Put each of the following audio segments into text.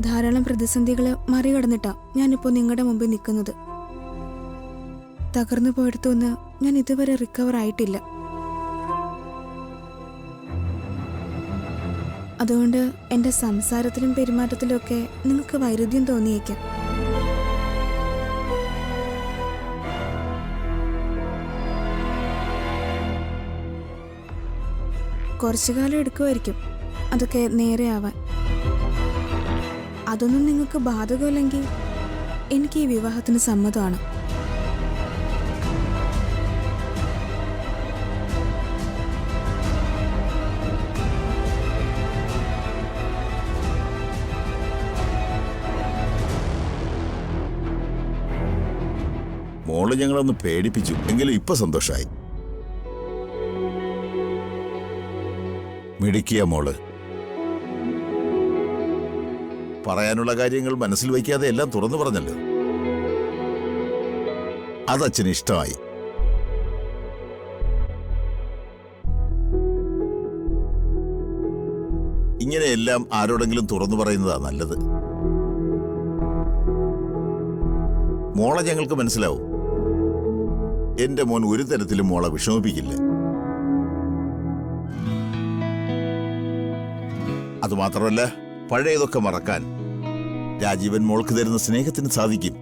ധാരാളം പ്രതിസന്ധികളെ മറികടന്നിട്ടാ ഞാനിപ്പോ നിങ്ങളുടെ മുമ്പിൽ നിൽക്കുന്നത്. തകർന്നു പോയെടുത്തൊന്ന് ഞാൻ ഇതുവരെ റിക്കവർ ആയിട്ടില്ല. അതുകൊണ്ട് എന്റെ സംസാരത്തിലും പെരുമാറ്റത്തിലും ഒക്കെ നിങ്ങൾക്ക് വൈരുദ്ധ്യം തോന്നിയേക്കാം. കുറച്ചു കാലം എടുക്കുമായിരിക്കും അതൊക്കെ നേരെയാവാൻ. അതൊന്നും നിങ്ങൾക്ക് ബാധകമല്ലെങ്കിൽ എനിക്ക് ഈ വിവാഹത്തിന് സമ്മതമാണ്. മോള് ഞങ്ങളൊന്ന് പേടിപ്പിച്ചു, എങ്കിലും ഇപ്പൊ സന്തോഷമായി. മിടുക്കിയ മോള്. പറയാനുള്ള കാര്യങ്ങൾ മനസ്സിൽ വയ്ക്കാതെ എല്ലാം തുറന്നു പറഞ്ഞല്ലോ. അതച്ഛന് ഇഷ്ടമായി. ഇങ്ങനെയെല്ലാം ആരോടെങ്കിലും തുറന്നു പറയുന്നതാ നല്ലത്. മോളെ ഞങ്ങൾക്ക് മനസ്സിലാവും. എന്റെ മോൻ ഒരു തരത്തിലും മോളെ വിഷമിപ്പിക്കില്ല. അതുമാത്രമല്ല, പഴയതൊക്കെ മറക്കാൻ രാജീവൻ മോൾക്ക് തരുന്ന സ്നേഹത്തിന് സാധിക്കും.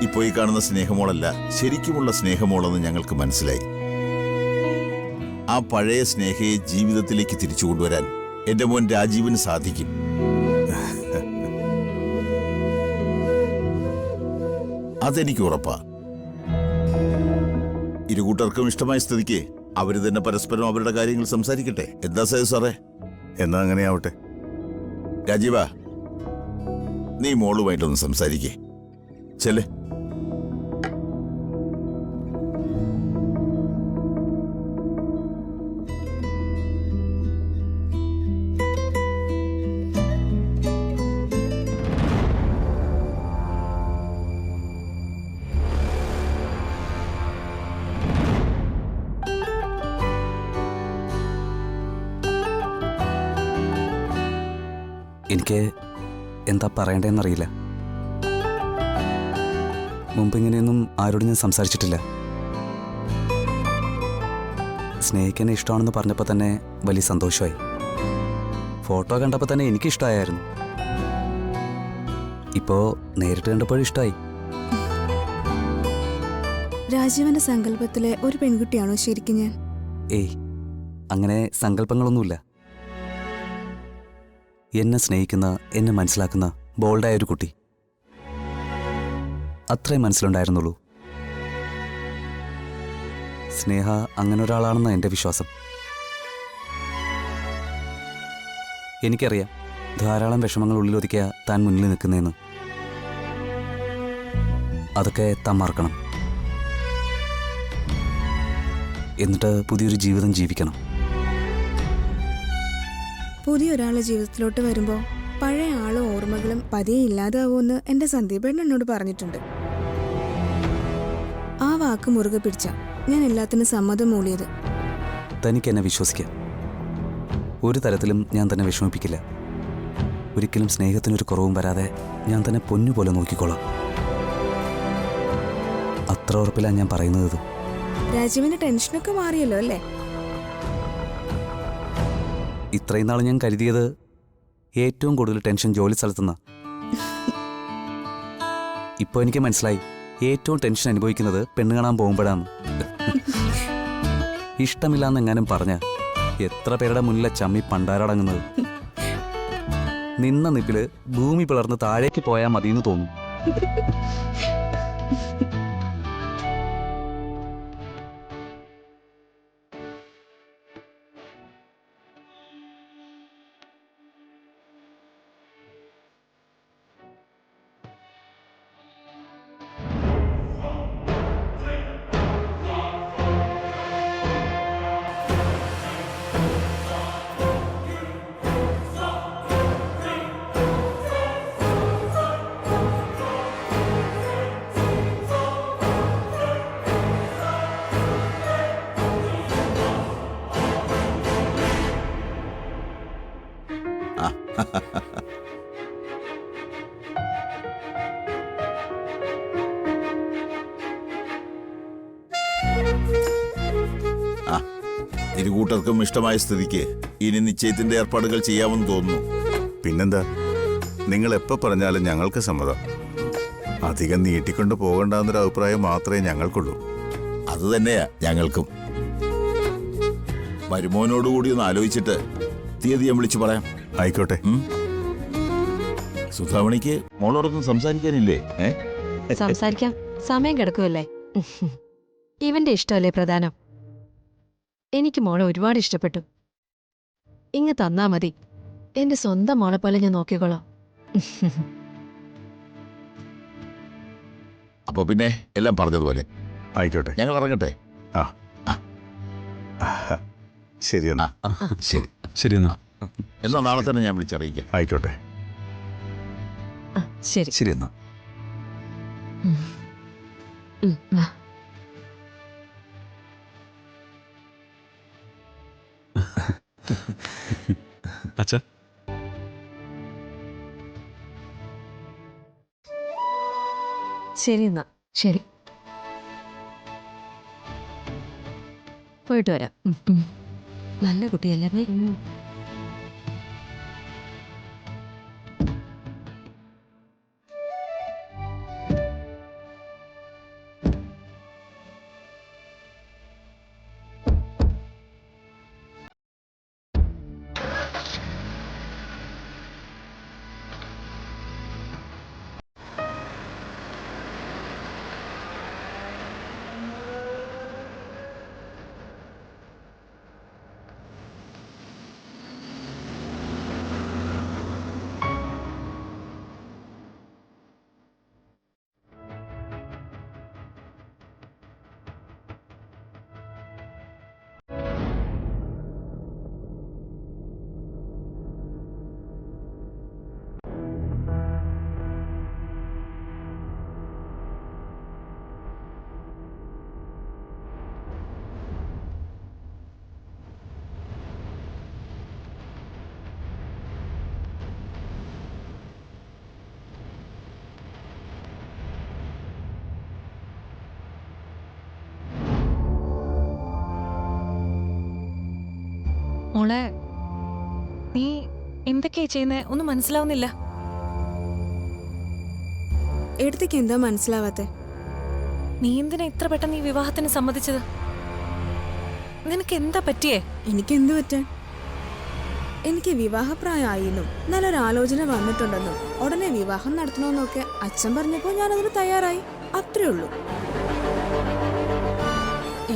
ഇപ്പോ ഈ കാണുന്ന സ്നേഹമോളല്ല, ശരിക്കുമുള്ള സ്നേഹമോളെന്ന് ഞങ്ങൾക്ക് മനസ്സിലായി. ആ പഴയ സ്നേഹയെ ജീവിതത്തിലേക്ക് തിരിച്ചു കൊണ്ടുവരാൻ എന്റെ മോൻ രാജീവന് സാധിക്കും. അതെനിക്ക് ഉറപ്പാ. ഇരുകൂട്ടർക്കും ഇഷ്ടമായ സ്ഥിതിക്ക് അവര് തന്നെ പരസ്പരം അവരുടെ കാര്യങ്ങൾ സംസാരിക്കട്ടെ. എന്താ സാറേ? എന്നാ അങ്ങനെ ആവട്ടെ. രാജീവ, നീ മോളുമായിട്ടൊന്ന് സംസാരിക്കേ. ചെല്ലേ. എനിക്ക് എന്താ പറയണ്ടേന്നറിയില്ല. മുമ്പ് ഇങ്ങനെയൊന്നും ആരോടും ഞാൻ സംസാരിച്ചിട്ടില്ല. സ്നേഹിക്കാൻ ഇഷ്ടമാണെന്ന് പറഞ്ഞപ്പോൾ തന്നെ വലിയ സന്തോഷമായി. ഫോട്ടോ കണ്ടപ്പോൾ തന്നെ എനിക്കിഷ്ടമായിരുന്നു. ഇപ്പോൾ നേരിട്ട് കണ്ടപ്പോഴും ഇഷ്ടമായി. രാജീവന്റെ സങ്കല്പത്തിലെ ഒരു പെൺകുട്ടിയാണോ ശരിക്കും ഞാൻ? ഏയ്, അങ്ങനെ സങ്കല്പങ്ങളൊന്നുമില്ല. എന്നെ സ്നേഹിക്കുന്ന, എന്നെ മനസ്സിലാക്കുന്ന ബോൾഡായ ഒരു കുട്ടി, അത്രേ മനസ്സിലുണ്ടായിരുന്നുള്ളൂ. സ്നേഹ അങ്ങനെ ഒരാളാണെന്ന എൻ്റെ വിശ്വാസം. എനിക്കറിയാം ധാരാളം വിഷമങ്ങൾ ഉള്ളിലൊതുക്കിയ താൻ മുന്നിൽ നിൽക്കുന്നതെന്ന്. അതൊക്കെ താൻ മറക്കണം. എന്നിട്ട് പുതിയൊരു ജീവിതം ജീവിക്കണം. പുതിയൊരാളെ ജീവിതത്തിലോട്ട് വരുമ്പോൾ പഴയ ആളും ഓർമ്മകളും പതിയെ ഇല്ലാതാവുമെന്ന് എൻ്റെ സന്ദീപേട്ടൻ എന്നോട് പറഞ്ഞിട്ടുണ്ട്. ആ വാക്ക് മുറുകെ പിടിച്ച ഞാൻ എല്ലാത്തിനും സമ്മതം മൂളിയത്. തനിക്ക് എന്നെ വിശ്വസിക്കാം. ഒരു തരത്തിലും ഞാൻ തന്നെ വിഷമിപ്പിക്കില്ല. ഒരിക്കലും സ്നേഹത്തിനൊരു കുറവും വരാതെ ഞാൻ തന്നെ പൊന്നുപോലെ നോക്കിക്കോളാം. അത്ര ഉറപ്പിലാണ് ഞാൻ പറയുന്നത്. രാജീവിന്റെ ടെൻഷനൊക്കെ മാറിയല്ലോ അല്ലേ? ഇത്രയും നാൾ ഞാൻ കരുതിയത് ഏറ്റവും കൂടുതൽ ടെൻഷൻ ജോലി സ്ഥലത്തുനിന്നാ. ഇപ്പോൾ എനിക്ക് മനസ്സിലായി, ഏറ്റവും ടെൻഷൻ അനുഭവിക്കുന്നത് പെണ്ണ് കാണാൻ പോകുമ്പോഴാണ്. ഇഷ്ടമില്ലാന്നെങ്ങാനും പറഞ്ഞ എത്ര പേരുടെ മുന്നിലെ ചമ്മി പണ്ടാരടങ്ങുന്നത്. നിന്ന നിപ്പില് ഭൂമി പിളർന്ന് താഴേക്ക് പോയാൽ മതിയെന്ന് തോന്നും. ഇരുകൂട്ടർക്കും ഇഷ്ടമായ സ്ഥിതിക്ക് ഇനി നിശ്ചയത്തിന്റെ ഏർപ്പാടുകൾ ചെയ്യാമെന്ന് തോന്നുന്നു. പിന്നെന്താ, നിങ്ങൾ എപ്പോ പറഞ്ഞാലും ഞങ്ങൾക്ക് സമ്മതം. അധികം നീട്ടിക്കൊണ്ട് പോകണ്ടെന്നൊരു അഭിപ്രായം മാത്രമേ ഞങ്ങൾക്കുള്ളൂ. അത് തന്നെയാ ഞങ്ങൾക്കും. മരുമോനോടുകൂടി ഒന്ന് ആലോചിച്ചിട്ട് തീയതി ഞാൻ വിളിച്ചു പറയാം. ആയിക്കോട്ടെ. സുധാമണിക്ക് മോളോടൊന്നും സംസാരിക്കാനില്ലേ? സംസാരിക്കാം, സമയം കിടക്കുമല്ലേ. ഇവന്റെ ഇഷ്ടമല്ലേ പ്രധാനം. എനിക്ക് മോളെ ഒരുപാട് ഇഷ്ടപ്പെട്ടു. ഇങ്ങ് തന്നാ മതി, എന്റെ സ്വന്തം മോളെ പോലെ ഞാൻ നോക്കിക്കോളാം. അപ്പൊ പിന്നെ എല്ലാം പറഞ്ഞതുപോലെ ആയിക്കോട്ടെ, ഞങ്ങൾ ഇറങ്ങട്ടെ. ശരി എന്നാ. ശരി ശരി എന്നാ. എന്നാ നാളെ തന്നെ ഞാൻ വിളിച്ചറിയിക്കാം. ആയിക്കോട്ടെ. ശരി. ശരി എന്നാ. അച്ഛാ, ശരി എന്നാ. ശരി, പോയിട്ട് വരാം. നല്ല കുട്ടിയല്ലേ? മോളെ, നീ എന്തൊക്കെയാ ചെയ്യുന്നേ? ഒന്നും മനസ്സിലാവുന്നില്ല. എടുത്തേക്ക് എന്താ മനസ്സിലാവാത്തെ? നീ എന്തിനാ ഇത്ര പെട്ടെന്ന് ഈ വിവാഹത്തിന് സമ്മതിച്ചത്? നിനക്ക് എന്താ പറ്റിയേ? എനിക്ക് എന്ത് പറ്റാൻ? എനിക്ക് വിവാഹപ്രായമായിരുന്നു, നല്ലൊരു ആലോചന വന്നിട്ടുണ്ടെന്നും ഉടനെ വിവാഹം നടത്തണമെന്നൊക്കെ അച്ഛൻ പറഞ്ഞപ്പോൾ ഞാനതിന് തയ്യാറായി. അത്രേ ഉള്ളൂ.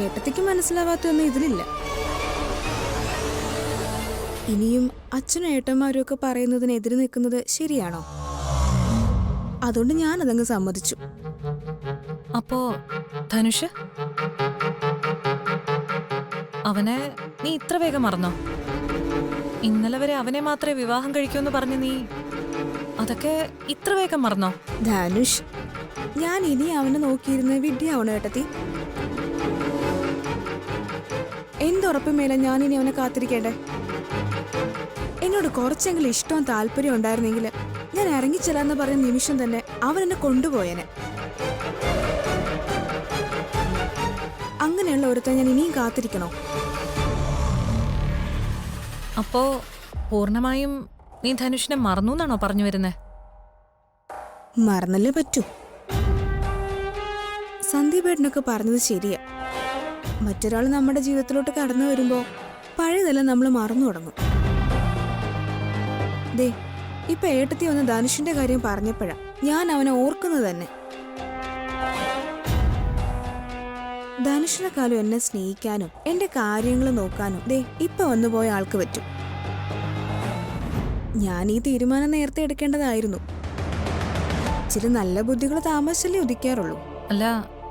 ഏട്ടത്തിക്ക് മനസ്സിലാവാത്തൊന്നും ഇതിലില്ല. ഇനിയും അച്ഛനും ഏട്ടന്മാരും ഒക്കെ പറയുന്നതിനെതിരെ നിൽക്കുന്നത് ശരിയാണോ? അതുകൊണ്ട് ഞാനതങ്ങ് സമ്മതിച്ചു. അപ്പോ ധനുഷ്, അവനെ നീ ഇത്ര വേഗം മറന്നോ? ഇന്നലെ വരെ അവനെ മാത്രമേ വിവാഹം കഴിക്കൂന്ന് പറഞ്ഞു നീ അതൊക്കെ ഇത്ര വേഗം മറന്നോ? ധനുഷ്, ഞാൻ ഇനി അവനെ നോക്കിയിരുന്ന വിദ്യയാവണോ ഏട്ടത്തി? എന്തുറപ്പും മേലെ ഞാൻ ഇനി അവനെ കാത്തിരിക്കേണ്ടേ? എന്നോട് കുറച്ചെങ്കിലും ഇഷ്ടവും താല്പര്യം ഉണ്ടായിരുന്നെങ്കിൽ ഞാൻ ഇറങ്ങിച്ചെല്ലാന്ന് പറഞ്ഞ നിമിഷം തന്നെ അവൻ എന്നെ കൊണ്ടുപോയേനെ. അങ്ങനെയുള്ള ഒരുത്തൻ ഞാൻ ഇനിയും കാത്തിരിക്കണോ? അപ്പോ പൂർണ്ണമായും നീ ധനുഷിനെ മറന്നു എന്നാണോ പറഞ്ഞു വരുന്നേ? മറന്നല്ലേ പറ്റൂ. സന്ദീപേട്ടനൊക്കെ പറഞ്ഞത് ശരിയാ. മറ്റൊരാൾ നമ്മുടെ ജീവിതത്തിലോട്ട് കടന്നു വരുമ്പോ പഴയതെല്ലാം നമ്മൾ മറന്നു തുടങ്ങും. ദേ, ഇപ്പൊ ഏട്ടത്തി ഒന്ന് ധനുഷിന്റെ കാര്യം പറഞ്ഞപ്പോഴാ ഞാൻ അവനെ ഓർക്കുന്നത് തന്നെ. ധനുഷിനെക്കാളും എന്നെ സ്നേഹിക്കാനും എന്റെ കാര്യങ്ങൾ നോക്കാനും ദേ ഇപ്പൊ വന്നുപോയ ആൾക്ക് പറ്റും. ഞാൻ ഈ തീരുമാനം നേരത്തെ എടുക്കേണ്ടതായിരുന്നു. ചില നല്ല ബുദ്ധികൾ താമസിച്ചല്ലേ ഉദിക്കാറുള്ളൂ. അല്ല,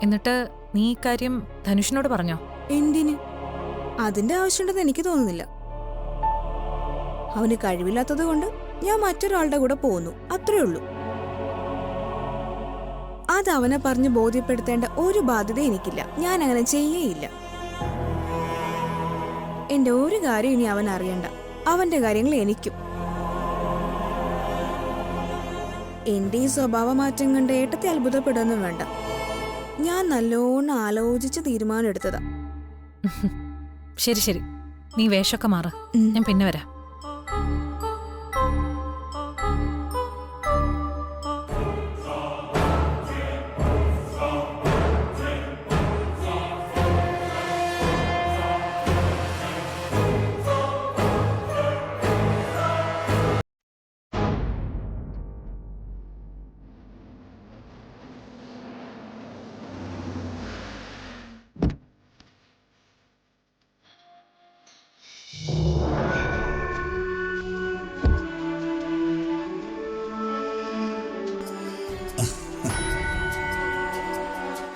എന്നിട്ട് നീ ഈ കാര്യം ധനുഷിനോട് പറഞ്ഞോ? എന്തിന്? അതിന്റെ ആവശ്യമുണ്ടെന്ന് എനിക്ക് തോന്നുന്നില്ല. അവന് കഴിവില്ലാത്തത് കൊണ്ട് ഞാൻ മറ്റൊരാളുടെ കൂടെ പോകുന്നു, അത്രേ ഉള്ളൂ. അത് അവനെ പറഞ്ഞ് ബോധ്യപ്പെടുത്തേണ്ട ഒരു ബാധ്യത എനിക്കില്ല. ഞാൻ അങ്ങനെ ചെയ്യേയില്ല. എന്റെ ഒരു കാര്യം ഇനി അവൻ അറിയണ്ട. അവന്റെ കാര്യങ്ങൾ എനിക്കും. എന്റെ ഈ സ്വഭാവ മാറ്റം കണ്ട് ഏട്ടത്തെ അത്ഭുതപ്പെടുകയൊന്നും വേണ്ട. ഞാൻ നല്ലോണം ആലോചിച്ച് തീരുമാനം എടുത്തതാ. ശരി ശരി, നീ വേഷമൊക്കെ മാറ, ഉം. ഞാൻ പിന്നെ വരാം.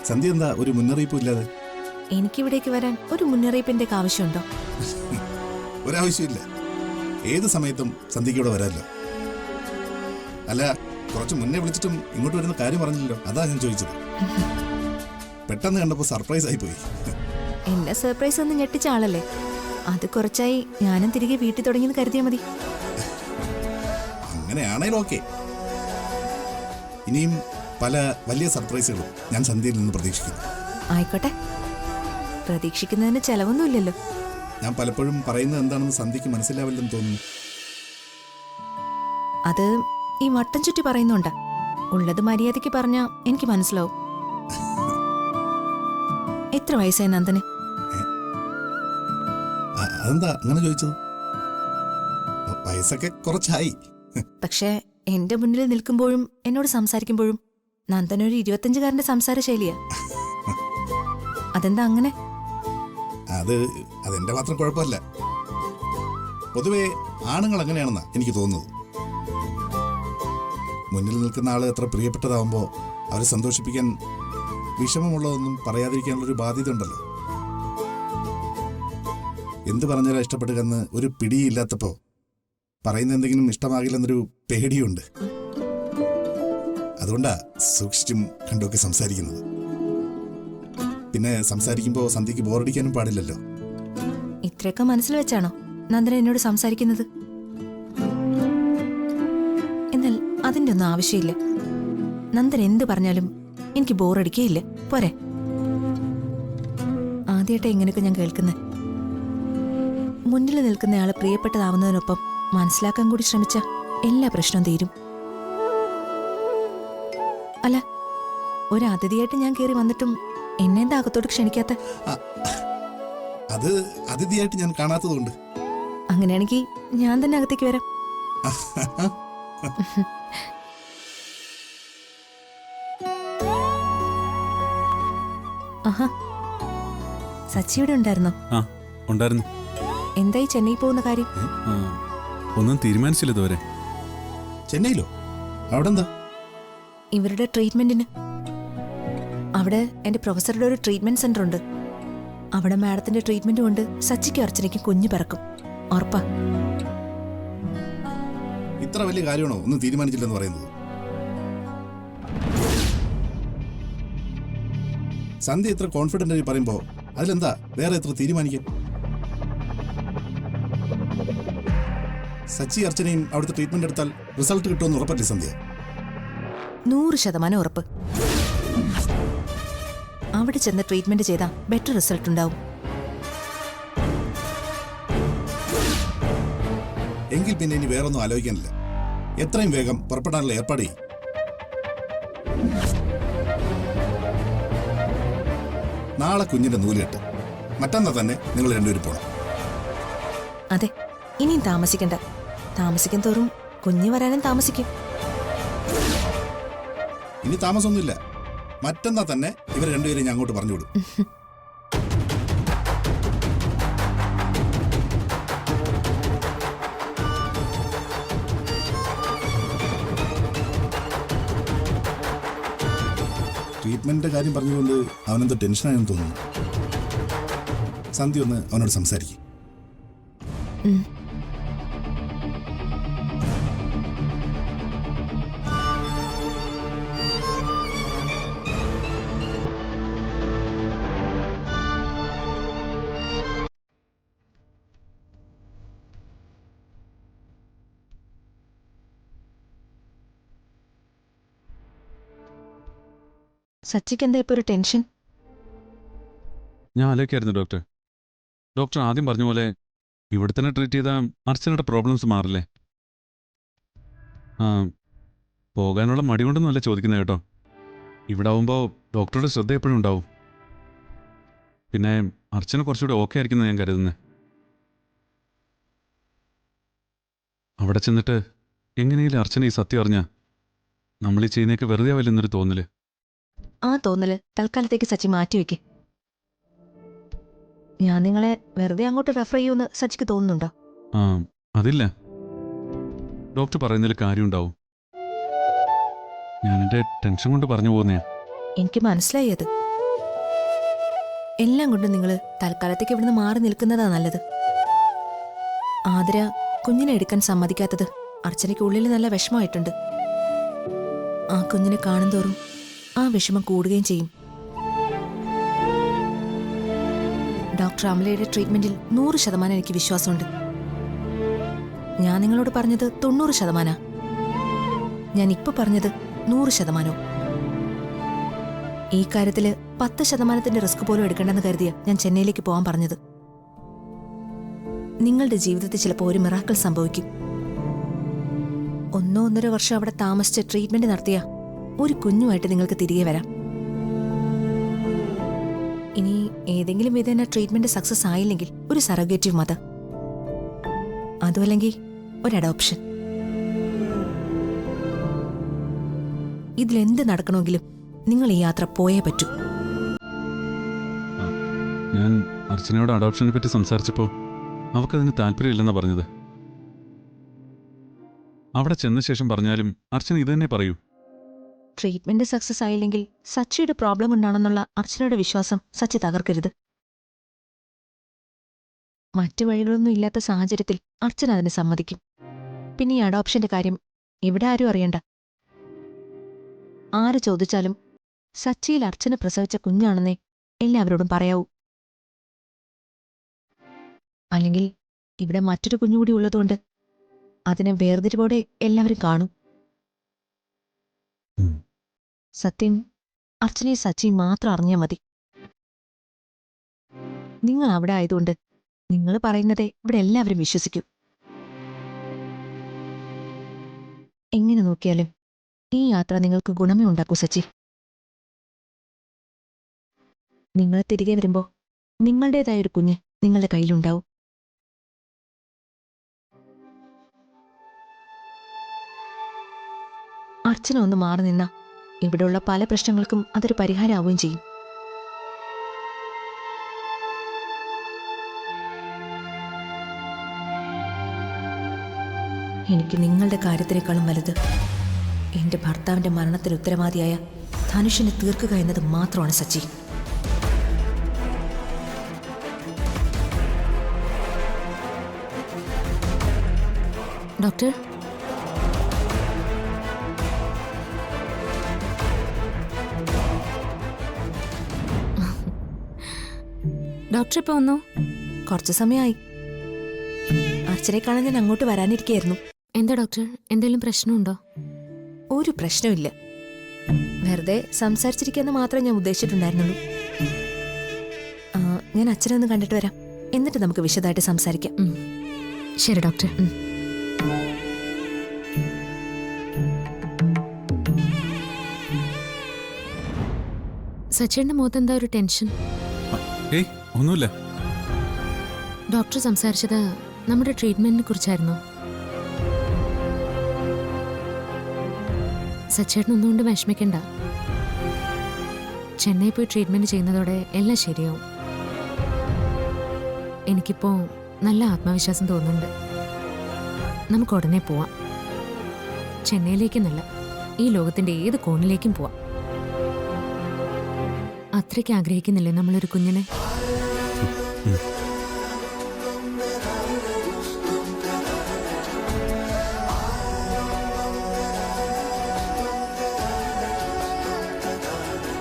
സന്ധ്യ എന്താ ഒരു മുന്നറിയിപ്പും ഇല്ലാതെ? എനിക്കിവിടേക്ക് വരാൻ ഒരു മുന്നറിയിപ്പിന്റെ ആവശ്യമുണ്ടോ? ഒരാവശ്യമില്ല, ഏത് സമയത്തും സന്ധ്യയ്ക്ക് ഇവിടെ വരാമല്ലോ. അല്ല, കുറച്ച് മുന്നേ വിളിച്ചിട്ടും ഇങ്ങോട്ട് വരുന്ന കാര്യം പറഞ്ഞില്ലല്ലോ, അതാ ഞാൻ ചോദിച്ചത്. പെട്ടെന്ന് കണ്ടപ്പോൾ സർപ്രൈസ് ആയിപ്പോയി. എന്നെ സർപ്രൈസ് ഒന്ന് ഞെട്ടിച്ച ആളല്ലേ, അത് കുറച്ചായി ഞാനും തിരികെ വീട്ടിൽ തുടങ്ങിയെന്ന് കരുതിയാൽ മതി. അങ്ങനെയാണേലും ഓക്കെ. ഇനിയും പല വലിയ സർപ്രൈസുകളും ഞാൻ സന്ധ്യയിൽ നിന്ന് പ്രതീക്ഷിക്കുന്നു. ആയിക്കോട്ടെ, പ്രതീക്ഷിക്കുന്നതിന് ചെലവൊന്നുമില്ലല്ലോ. ഞാൻ പലപ്പോഴും പറയുന്നത് എന്താണെന്ന് സന്ധ്യയ്ക്ക് മനസ്സിലാവില്ലെന്ന് തോന്നുന്നു. അത് ഈ വട്ടം ചുറ്റി പറയുന്നുണ്ടാ. ഉള്ളത് മര്യാദയ്ക്ക് പറഞ്ഞാ എനിക്ക് മനസ്സിലാവും. എത്ര വയസ്സായി നന്ദന്? അതെന്താ അങ്ങനെ ചോദിച്ചത്? വയസ്സൊക്കെ കുറച്ചായി. പക്ഷേ എന്റെ മുന്നിൽ നിൽക്കുമ്പോഴും എന്നോട് സംസാരിക്കുമ്പോഴും നന്ദനൊരു 25-കാരന്റെ സംസാര ശൈലിയാ. അതെന്താ അങ്ങനെ? അതെന്റെ മാത്രം കുഴപ്പമല്ല. പൊതുവെ ആണുങ്ങൾ അങ്ങനെയാണെന്നാ എനിക്ക് തോന്നുന്നത്. മുന്നിൽ നിൽക്കുന്ന ആള് എത്ര പ്രിയപ്പെട്ടതാവുമ്പോ അവരെ സന്തോഷിപ്പിക്കാൻ വിഷമമുള്ളതൊന്നും പറയാതിരിക്കാനുള്ളൊരു ബാധ്യത ഉണ്ടല്ലോ. എന്ത് പറഞ്ഞാലും ഇഷ്ടപ്പെടുകയെന്ന് ഒരു പിടിയില്ലാത്തപ്പോ പറയുന്ന എന്തെങ്കിലും ഇഷ്ടമാകില്ലെന്നൊരു പേടിയുണ്ട്. അതുകൊണ്ടാ സൂക്ഷിച്ചും കണ്ടുമൊക്കെ സംസാരിക്കുന്നത്. പിന്നെ സംസാരിക്കുമ്പോൾ സന്ധ്യയ്ക്ക് ബോറടിക്കാനും പാടില്ലല്ലോ. ഇത്രയൊക്കെ മനസ്സിൽ വെച്ചാണോ നന്ദന എന്നോട് സംസാരിക്കുന്നത്? എന്നാൽ അതിന്റെ ഒന്നും ആവശ്യമില്ല. നന്ദൻ എന്ത് പറഞ്ഞാലും എനിക്ക് ബോറടിക്കുകയില്ല. പോരെ? ആദ്യമായിട്ടാ ഇങ്ങനെയൊക്കെ ഞാൻ കേൾക്കുന്നത്. മുന്നിൽ നിൽക്കുന്നയാളെ പ്രിയപ്പെട്ടതാവുന്നതിനൊപ്പം മനസ്സിലാക്കാൻ കൂടി ശ്രമിച്ച എല്ലാ പ്രശ്നവും തീരും. അല്ല, ഒരു അതിഥിയായിട്ട് ഞാൻ കയറി വന്നിട്ടും എന്നെ എന്താ അകത്തോട്ട് ക്ഷണിക്കാത്ത? അത് അതിഥിയായിട്ട് ഞാൻ കാണാത്തതുകൊണ്ട്. അങ്ങനെയാണെങ്കിൽ ഞാൻ തന്നെ അകത്തേക്ക് വരാം. ആഹാ, സച്ചിയുടെ ഉണ്ടായിരുന്നോ? ആ ഉണ്ടായിരുന്നു. എന്തായി ചെന്നൈ പോകുന്ന കാര്യം? ആ, ഒന്നും തീരുമാനിച്ചില്ല ഇതുവരെ. ചെന്നൈയിലോ? അവിടെ എന്താ? ഇവരുടെ ട്രീറ്റ്മെന്റിന്. അവിടെ എന്റെ പ്രൊഫസറുടെ ഒരു ട്രീറ്റ്മെന്റ് സെന്റർ ഉണ്ട്. അവിടെ മാഡത്തിന്റെ ട്രീറ്റ്മെന്റ് കൊണ്ട് സച്ചിക്കും അർച്ചനയ്ക്കും കുഞ്ഞു പിറക്കും, ഉറപ്പാ. ഇത്ര വലിയ കാര്യമാണോ ഒന്നും തീരുമാനിച്ചില്ലെന്ന് പറയുന്നത്? സന്ധ്യ ഇത്ര കോൺഫിഡന്റ് ആയി പറയുമ്പോ അതിലെന്താ വേറെ എത്ര തീരുമാനിക്കാൻ? സച്ചി അർച്ചനയും അവിടുത്തെ ട്രീറ്റ്മെന്റ് എടുത്താൽ റിസൾട്ട് കിട്ടുമെന്ന് ഉറപ്പല്ലേ സന്ധ്യ? 100% ഉറപ്പ്. അവിടെ ചെന്ന് ട്രീറ്റ്മെന്റ് ചെയ്താൽ ബെറ്റർ റിസൾട്ട് ഉണ്ടാവും. എങ്കിൽ പിന്നെ ഇനി വേറൊന്നും ആലോചിക്കാനില്ല. എത്രയും വേഗം പുറപ്പെടാനുള്ള ഏർപ്പാട് ചെയ്യും. നാളെ കുഞ്ഞിന്റെ നൂലിട്ട് മറ്റന്നാ തന്നെ നിങ്ങൾ രണ്ടുപേരും പോണം. അതെ, ഇനിയും താമസിക്കണ്ട. താമസിക്കും തോറും കുഞ്ഞു വരാനും താമസിക്കും. ഇനി താമസമൊന്നുമില്ല. മറ്റന്നാ തന്നെ ഇവർ രണ്ടുപേരും ഞാൻ അങ്ങോട്ട് പറഞ്ഞു വിടും. ട്രീറ്റ്മെന്റിന്റെ കാര്യം പറഞ്ഞുകൊണ്ട് അവനെന്തോ ടെൻഷനായെന്ന് തോന്നുന്നു. സന്ധ്യ ഒന്ന് അവനോട് സംസാരിക്കും. സച്ചിക്ക് എന്താ ഇപ്പൊ ഒരു ടെൻഷൻ? ഞാൻ ആലോചിക്കായിരുന്നു ഡോക്ടർ. ഡോക്ടർ ആദ്യം പറഞ്ഞ പോലെ ഇവിടെ തന്നെ ട്രീറ്റ് ചെയ്താൽ അർച്ചനയുടെ പ്രോബ്ലംസ് മാറില്ലേ? ആ, പോകാനുള്ള മടി കൊണ്ടൊന്നുമല്ല ചോദിക്കുന്നത് കേട്ടോ. ഇവിടെ ആവുമ്പോൾ ഡോക്ടറുടെ ശ്രദ്ധ എപ്പോഴും ഉണ്ടാവും. പിന്നെ അർച്ചന കുറച്ചുകൂടി ഓക്കെ ആയിരിക്കുന്ന ഞാൻ കരുതുന്നത്. അവിടെ ചെന്നിട്ട് എങ്ങനെയെങ്കിലും അർച്ചന ഈ സത്യം അറിഞ്ഞാൽ നമ്മൾ ഈ ചെയ്യുന്നതൊക്കെ വെറുതെ ആവില്ലെന്നൊരു തോന്നല്. ആ തോന്നല് തൽക്കാലത്തേക്ക് സച്ചി മാറ്റിവെക്ക്. ഞാൻ നിങ്ങളെ വെറുതെ അങ്ങോട്ട് റെഫർ ചെയ്യുമെന്ന് സച്ചിക്ക് തോന്നുന്നുണ്ടോ? ആ, അതില്ല. ഡോക്ടർ പറയുന്നതിൽ കാര്യമുണ്ടാവും. ഞാൻ എൻ്റെ ടെൻഷൻ കൊണ്ട് പറഞ്ഞു പോകുന്നേ. എനിക്ക് മനസ്സിലായി അത്. എല്ലാം കൊണ്ടും നിങ്ങൾ തൽക്കാലത്തേക്ക് ഇവിടുന്ന് മാറി നിൽക്കുന്നതാ നല്ലത്. ആതിര കുഞ്ഞിനെ എടുക്കാൻ സമ്മതിക്കാത്തത് അർച്ചനയ്ക്ക് ഉള്ളിൽ നല്ല വിഷമമായിട്ടുണ്ട്. ആ കുഞ്ഞിനെ കാണുന്തോറും ആ വിഷമം കൂടുകയും ചെയ്യും. ഡോക്ടർ അമലയുടെ ട്രീറ്റ്മെന്റിൽ 100% എനിക്ക് വിശ്വാസമുണ്ട്. ഞാൻ നിങ്ങളോട് പറഞ്ഞത് 90%. ഞാൻ ഇപ്പൊ പറഞ്ഞത് 100%. ഈ കാര്യത്തില് 10% റിസ്ക് പോലും എടുക്കണ്ടെന്ന് കരുതിയ ഞാൻ ചെന്നൈയിലേക്ക് പോകാൻ പറഞ്ഞത്. നിങ്ങളുടെ ജീവിതത്തിൽ ചിലപ്പോൾ ഒരു മിറാക്കിൾ സംഭവിക്കും. 1-1.5 വർഷം അവിടെ താമസിച്ച് ട്രീറ്റ്മെന്റ് നടത്തിയ ഒരു കുഞ്ഞുമായിട്ട് നിങ്ങൾക്ക് തിരികെ വരാം. ഇനി ഏതെങ്കിലും വിധേന ട്രീറ്റ്മെന്റ് സക്സസ് ആയില്ലെങ്കിൽ ഒരു സറോഗേറ്റീവ് മദർ, അതുമല്ലെങ്കിൽ ഒരു അഡോപ്ഷൻ. ഇതിലെന്ത് നടക്കണമെങ്കിലും നിങ്ങൾ ഈ യാത്ര പോയേ പറ്റൂ. ഞാൻ അർച്ചനയോട് അഡോപ്ഷനെ പറ്റി സംസാരിച്ചപ്പോൾ അവൾക്കതിന് താല്പര്യമില്ലെന്നാണ് പറഞ്ഞത്. അവിടെ ചെന്ന ശേഷം പറഞ്ഞാലും അർച്ചന ഇത് തന്നെ പറയൂ. ട്രീറ്റ്മെന്റ് സക്സസ് ആയില്ലെങ്കിൽ സച്ചിയുടെ പ്രോബ്ലം ഉണ്ടാണെന്നുള്ള അർച്ചനയുടെ വിശ്വാസം സച്ചി തകർക്കരുത്. മറ്റു വഴികളൊന്നും ഇല്ലാത്ത സാഹചര്യത്തിൽ അർച്ചന അതിന് സമ്മതിക്കും. പിന്നെ ഈ അഡോപ്ഷന്റെ കാര്യം ഇവിടെ ആരും അറിയണ്ട. ആര് ചോദിച്ചാലും സച്ചിയിൽ അർച്ചന പ്രസവിച്ച കുഞ്ഞാണെന്നേ എല്ലാവരോടും പറയാവൂ. അല്ലെങ്കിൽ ഇവിടെ മറ്റൊരു കുഞ്ഞുകൂടി ഉള്ളതുകൊണ്ട് അതിനെ വേർതിരിവോടെ എല്ലാവരും കാണും. സത്യം അർച്ചനയെ സച്ചി മാത്രം അറിഞ്ഞാൽ മതി. നിങ്ങൾ അവിടെ ആയതുകൊണ്ട് നിങ്ങൾ പറയുന്നതേ ഇവിടെ എല്ലാവരും വിശ്വസിക്കും. എങ്ങനെ നോക്കിയാലും ഈ യാത്ര നിങ്ങൾക്ക് ഗുണമേ ഉണ്ടാക്കൂ സച്ചി. നിങ്ങൾ തിരികെ വരുമ്പോ നിങ്ങളുടേതായ ഒരു കുഞ്ഞ് നിങ്ങളുടെ കയ്യിലുണ്ടാവും. അർച്ചന ഒന്ന് മാറി നിന്ന ഇവിടെയുള്ള പല പ്രശ്നങ്ങൾക്കും അതൊരു പരിഹാരമാവുകയും ചെയ്യും. എനിക്ക് നിങ്ങളുടെ കാര്യത്തിനേക്കാളും വലുത് എന്റെ ഭർത്താവിന്റെ മരണത്തിന് ഉത്തരവാദിയായ ധനുഷിനെ തീർക്കുക എന്നത് മാത്രമാണ് സച്ചി. ഡോക്ടർ, ഡോക്ടർ ഇപ്പൊ വന്നോ? കുറച്ചു സമയമായി. അർച്ചനെ കാണാൻ ഞാൻ അങ്ങോട്ട് വരാനിരിക്കുകയായിരുന്നു. എന്താ ഡോക്ടർ, എന്തെങ്കിലും പ്രശ്നമുണ്ടോ? ഒരു പ്രശ്നമില്ല. വെറുതെ സംസാരിച്ചിരിക്കാന്ന് മാത്രമേ ഞാൻ ഉദ്ദേശിച്ചിട്ടുണ്ടായിരുന്നുള്ളൂ. ഞാൻ അച്ഛനെ ഒന്ന് കണ്ടിട്ട് വരാം, എന്നിട്ട് നമുക്ക് വിശദമായിട്ട് സംസാരിക്കാം. ശരി ഡോക്ടർ. സച്ചിന്റെ മുഖത്ത് എന്താ ഒരു ടെൻഷൻ? ഏയ് ഒന്നുമില്ല. ഡോക്ടർ സംസാരിച്ചത് നമ്മുടെ ട്രീറ്റ്മെന്റിനെ കുറിച്ചായിരുന്നു. സച്ചേട്ടൻ ഒന്നുകൊണ്ട് വിഷമിക്കണ്ട. ചെന്നൈ പോയി ട്രീറ്റ്മെന്റ് ചെയ്യുന്നതോടെ എല്ലാം ശരിയാവും. എനിക്കിപ്പോ നല്ല ആത്മവിശ്വാസം തോന്നുന്നുണ്ട്. നമുക്ക് ഉടനെ പോവാം. ചെന്നൈയിലേക്കെന്നല്ല, ഈ ലോകത്തിന്റെ ഏത് കോണിലേക്കും പോവാം. അത്രയ്ക്ക് ആഗ്രഹിക്കുന്നില്ലേ നമ്മളൊരു കുഞ്ഞിനെ?